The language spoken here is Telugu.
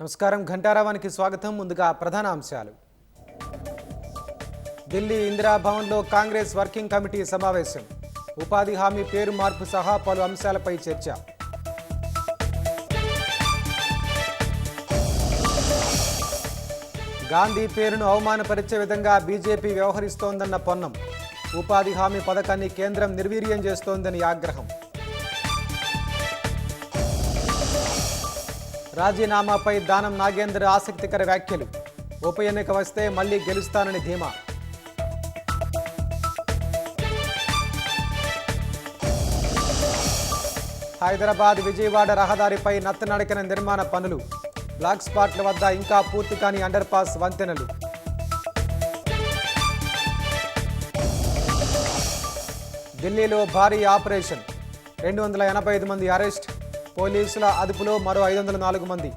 నమస్కారం ఘంటారావానికి స్వాగతం. ముందుగా ప్రధాన అంశాలు. ఢిల్లీ ఇందిరా భవన్లో కాంగ్రెస్ వర్కింగ్ కమిటీ సమావేశం. ఉపాధి హామీ పేరు మార్పు సహా పలు అంశాలపై చర్చ. గాంధీ పేరును అవమానపరిచే విధంగా బీజేపీ వ్యవహరిస్తోందన్న పొన్నం. ఉపాధి హామీ పథకాన్ని కేంద్రం నిర్వీర్యం చేస్తోందని ఆగ్రహం. రాజీనామాపై దానం నాగేంద్ర ఆసక్తికర వ్యాఖ్యలు. ఉప ఎన్నిక వస్తే మళ్లీ గెలుస్తానని ధీమా. హైదరాబాద్ విజయవాడ రహదారిపై నత్తనడకన నిర్మాణ పనులు. బ్లాక్ స్పాట్ల వద్ద ఇంకా పూర్తి కాని అండర్ పాస్ వంతెనలు. ఢిల్లీలో భారీ ఆపరేషన్. 285 మంది అరెస్ట్. పోలీసుల అదుపులో మరో 504 మంది.